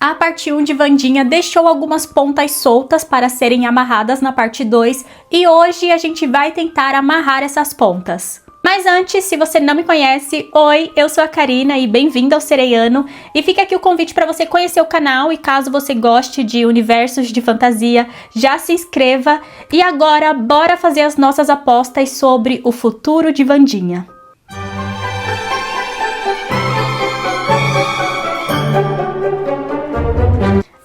A parte 1 de Wandinha deixou algumas pontas soltas para serem amarradas na parte 2 e hoje a gente vai tentar amarrar essas pontas. Mas antes, se você não me conhece, oi, eu sou a Karina e bem-vindo ao Sereiano. E fica aqui o convite para você conhecer o canal e caso você goste de universos de fantasia, já se inscreva. E agora, bora fazer as nossas apostas sobre o futuro de Wandinha.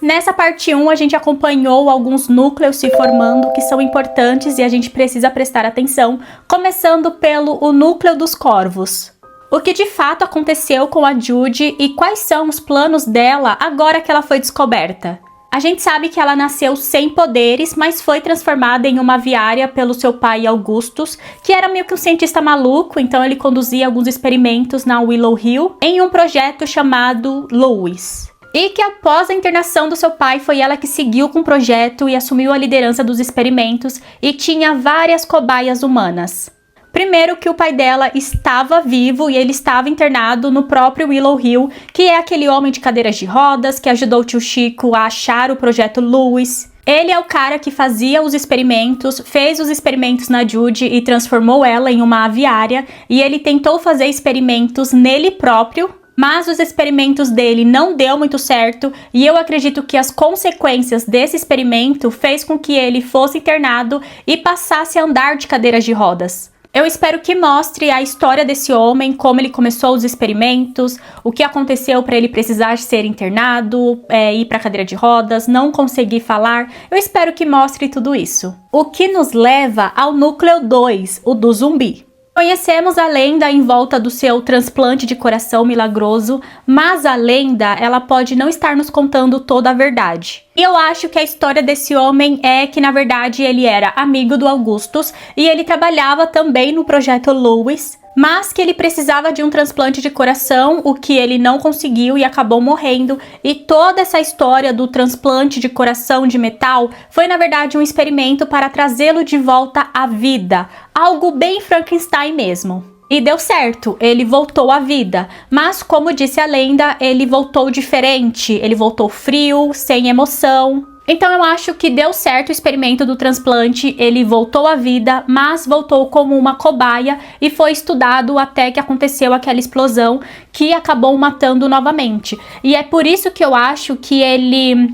Nessa parte 1, a gente acompanhou alguns núcleos se formando que são importantes e a gente precisa prestar atenção, começando pelo núcleo dos corvos. O que de fato aconteceu com a Judy e quais são os planos dela agora que ela foi descoberta? A gente sabe que ela nasceu sem poderes, mas foi transformada em uma aviária pelo seu pai Augustus, que era meio que um cientista maluco, então ele conduzia alguns experimentos na Willow Hill em um projeto chamado Louis. E que após a internação do seu pai foi ela que seguiu com o projeto e assumiu a liderança dos experimentos e tinha várias cobaias humanas. Primeiro que o pai dela estava vivo e ele estava internado no próprio Willow Hill, que é aquele homem de cadeiras de rodas que ajudou o tio Chico a achar o projeto Louis. Ele é o cara que fazia os experimentos, fez os experimentos na Judy e transformou ela em uma aviária, e ele tentou fazer experimentos nele próprio, mas os experimentos dele não deu muito certo e eu acredito que as consequências desse experimento fez com que ele fosse internado e passasse a andar de cadeiras de rodas. Eu espero que mostre a história desse homem, como ele começou os experimentos, o que aconteceu para ele precisar ser internado, ir para cadeira de rodas, não conseguir falar. Eu espero que mostre tudo isso. O que nos leva ao núcleo 2, o do zumbi. Conhecemos a lenda em volta do seu transplante de coração milagroso, mas a lenda ela pode não estar nos contando toda a verdade. E eu acho que a história desse homem é que, na verdade, ele era amigo do Augustus e ele trabalhava também no projeto Louis, mas que ele precisava de um transplante de coração, o que ele não conseguiu e acabou morrendo. E toda essa história do transplante de coração de metal foi, na verdade, um experimento para trazê-lo de volta à vida. Algo bem Frankenstein mesmo. E deu certo, ele voltou à vida. Mas, como disse a lenda, ele voltou diferente. Ele voltou frio, sem emoção. Então eu acho que deu certo o experimento do transplante, ele voltou à vida, mas voltou como uma cobaia e foi estudado até que aconteceu aquela explosão que acabou matando novamente. E é por isso que eu acho que ele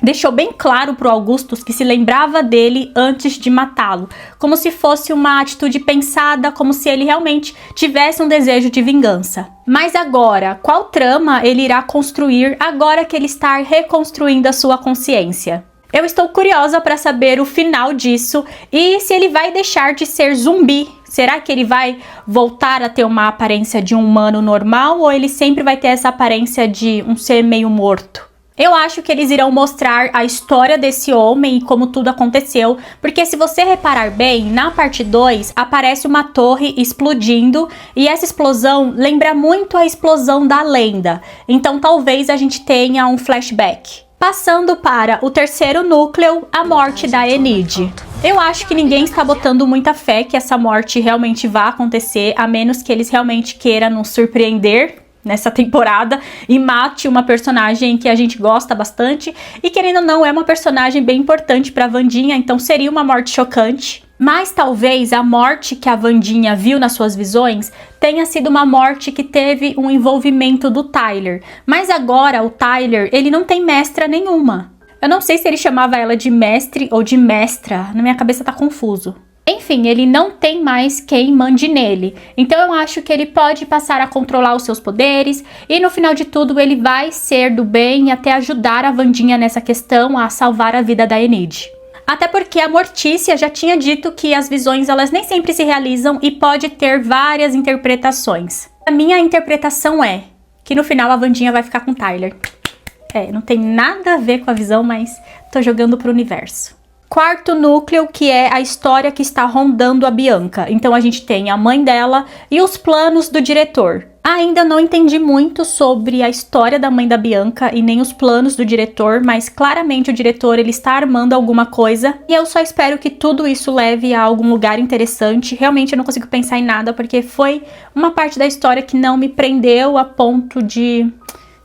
deixou bem claro pro Augustus que se lembrava dele antes de matá-lo, como se fosse uma atitude pensada, como se ele realmente tivesse um desejo de vingança. Mas agora, qual trama ele irá construir agora que ele está reconstruindo a sua consciência? Eu estou curiosa para saber o final disso e se ele vai deixar de ser zumbi. Será que ele vai voltar a ter uma aparência de um humano normal ou ele sempre vai ter essa aparência de um ser meio morto? Eu acho que eles irão mostrar a história desse homem e como tudo aconteceu, porque se você reparar bem, na parte 2 aparece uma torre explodindo e essa explosão lembra muito a explosão da lenda, então talvez a gente tenha um flashback. Passando para o terceiro núcleo, a morte da Enid. Eu acho que ninguém está botando muita fé que essa morte realmente vá acontecer, a menos que eles realmente queiram nos surpreender nessa temporada e mate uma personagem que a gente gosta bastante e, querendo ou não, é uma personagem bem importante para Wandinha, então seria uma morte chocante. Mas talvez a morte que a Wandinha viu nas suas visões tenha sido uma morte que teve um envolvimento do Tyler. Mas agora o Tyler, ele não tem mestra nenhuma. Eu não sei se ele chamava ela de mestre ou de mestra, na minha cabeça tá confuso. Enfim, ele não tem mais quem mande nele, então eu acho que ele pode passar a controlar os seus poderes e no final de tudo ele vai ser do bem e até ajudar a Wandinha nessa questão a salvar a vida da Enid. Até porque a Mortícia já tinha dito que as visões elas nem sempre se realizam e pode ter várias interpretações. A minha interpretação é que no final a Wandinha vai ficar com Tyler. Não tem nada a ver com a visão, mas tô jogando pro universo. Quarto núcleo, que é a história que está rondando a Bianca. Então a gente tem a mãe dela e os planos do diretor. Ainda não entendi muito sobre a história da mãe da Bianca e nem os planos do diretor, mas claramente o diretor ele está armando alguma coisa e eu só espero que tudo isso leve a algum lugar interessante. Realmente eu não consigo pensar em nada porque foi uma parte da história que não me prendeu a ponto de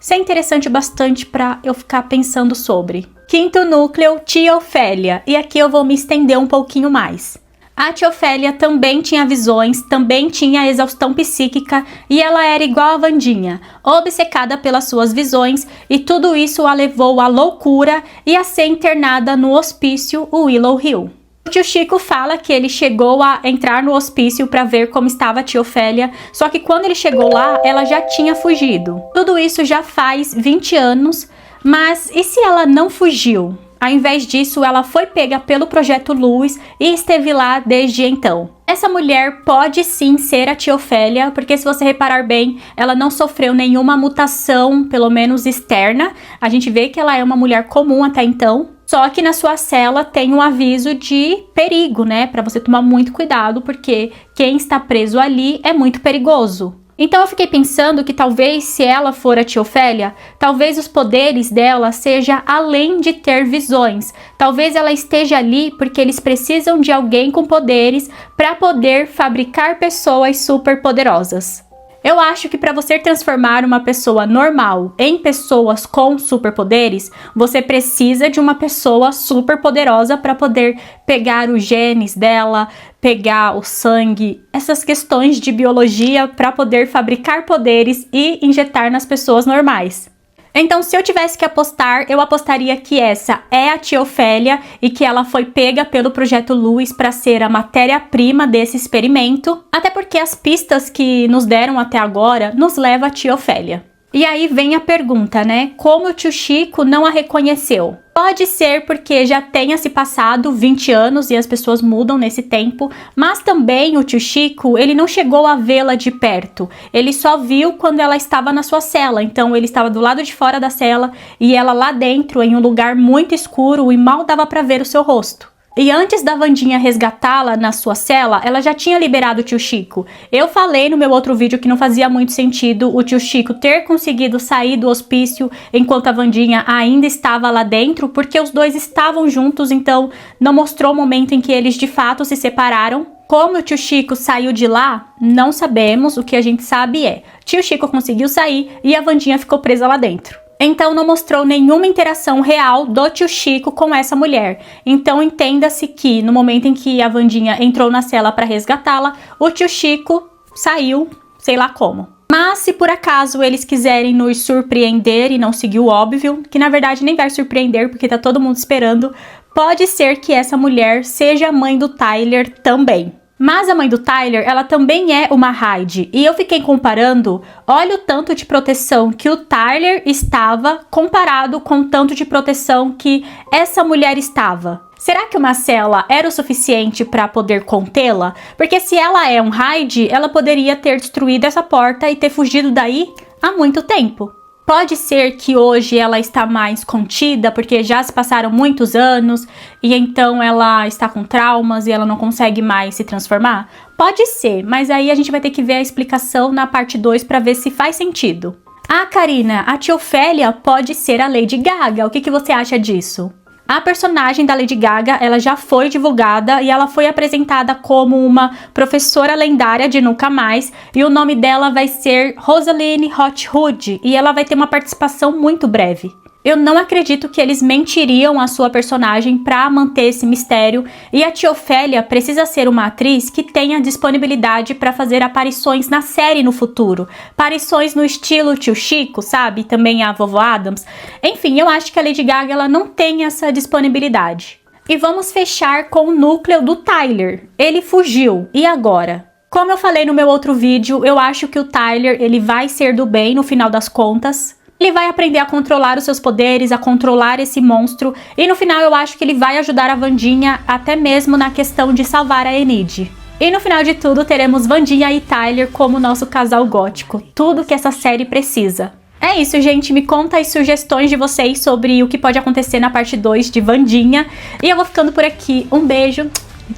ser interessante bastante para eu ficar pensando sobre. Quinto núcleo, Tia Ofélia, e aqui eu vou me estender um pouquinho mais. A tia Ofélia também tinha visões, também tinha exaustão psíquica e ela era igual a Wandinha, obcecada pelas suas visões, e tudo isso a levou à loucura e a ser internada no hospício Willow Hill. O tio Chico fala que ele chegou a entrar no hospício para ver como estava a tia Ofélia, só que quando ele chegou lá, ela já tinha fugido. Tudo isso já faz 20 anos, mas e se ela não fugiu? Ao invés disso, ela foi pega pelo Projeto Luz e esteve lá desde então. Essa mulher pode sim ser a tia Ofélia, porque se você reparar bem, ela não sofreu nenhuma mutação, pelo menos externa. A gente vê que ela é uma mulher comum até então. Só que na sua cela tem um aviso de perigo, né? Para você tomar muito cuidado, porque quem está preso ali é muito perigoso. Então eu fiquei pensando que talvez se ela for a tia Ofélia, talvez os poderes dela seja além de ter visões. Talvez ela esteja ali porque eles precisam de alguém com poderes para poder fabricar pessoas super poderosas. Eu acho que para você transformar uma pessoa normal em pessoas com superpoderes, você precisa de uma pessoa super poderosa para poder pegar os genes dela, pegar o sangue, essas questões de biologia para poder fabricar poderes e injetar nas pessoas normais. Então, se eu tivesse que apostar, eu apostaria que essa é a tia Ofélia e que ela foi pega pelo Projeto Luz para ser a matéria-prima desse experimento, até porque as pistas que nos deram até agora nos levam a tia Ofélia. E aí vem a pergunta, né? Como o tio Chico não a reconheceu? Pode ser porque já tenha se passado 20 anos e as pessoas mudam nesse tempo, mas também o tio Chico, ele não chegou a vê-la de perto. Ele só viu quando ela estava na sua cela, então ele estava do lado de fora da cela e ela lá dentro, em um lugar muito escuro e mal dava para ver o seu rosto. E antes da Wandinha resgatá-la na sua cela, ela já tinha liberado o tio Chico. Eu falei no meu outro vídeo que não fazia muito sentido o tio Chico ter conseguido sair do hospício enquanto a Wandinha ainda estava lá dentro, porque os dois estavam juntos, então não mostrou o momento em que eles de fato se separaram. Como o tio Chico saiu de lá, não sabemos. O que a gente sabe é, tio Chico conseguiu sair e a Wandinha ficou presa lá dentro. Então não mostrou nenhuma interação real do tio Chico com essa mulher. Então entenda-se que no momento em que a Wandinha entrou na cela para resgatá-la, o tio Chico saiu, sei lá como. Mas se por acaso eles quiserem nos surpreender e não seguir o óbvio, que na verdade nem vai surpreender porque tá todo mundo esperando, pode ser que essa mulher seja a mãe do Tyler também. Mas a mãe do Tyler, ela também é uma Hyde. E eu fiquei comparando, olha o tanto de proteção que o Tyler estava comparado com o tanto de proteção que essa mulher estava. Será que uma cela era o suficiente para poder contê-la? Porque se ela é um Hyde, ela poderia ter destruído essa porta e ter fugido daí há muito tempo. Pode ser que hoje ela está mais contida, porque já se passaram muitos anos e então ela está com traumas e ela não consegue mais se transformar? Pode ser, mas aí a gente vai ter que ver a explicação na parte 2 para ver se faz sentido. Ah, Karina, a tia Ofélia pode ser a Lady Gaga. O que você acha disso? A personagem da Lady Gaga, ela já foi divulgada e ela foi apresentada como uma professora lendária de Nunca Mais, e o nome dela vai ser Rosaline Hotchwood e ela vai ter uma participação muito breve. Eu não acredito que eles mentiriam a sua personagem para manter esse mistério, e a tia Ofélia precisa ser uma atriz que tenha disponibilidade para fazer aparições na série no futuro. Aparições no estilo tio Chico, sabe? Também a vovó Addams. Enfim, eu acho que a Lady Gaga ela não tem essa disponibilidade. E vamos fechar com o núcleo do Tyler. Ele fugiu, e agora? Como eu falei no meu outro vídeo, eu acho que o Tyler ele vai ser do bem no final das contas. Ele vai aprender a controlar os seus poderes, a controlar esse monstro. E no final eu acho que ele vai ajudar a Wandinha até mesmo na questão de salvar a Enid. E no final de tudo teremos Wandinha e Tyler como nosso casal gótico. Tudo que essa série precisa. É isso, gente. Me conta as sugestões de vocês sobre o que pode acontecer na parte 2 de Wandinha. E eu vou ficando por aqui. Um beijo.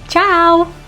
Tchau!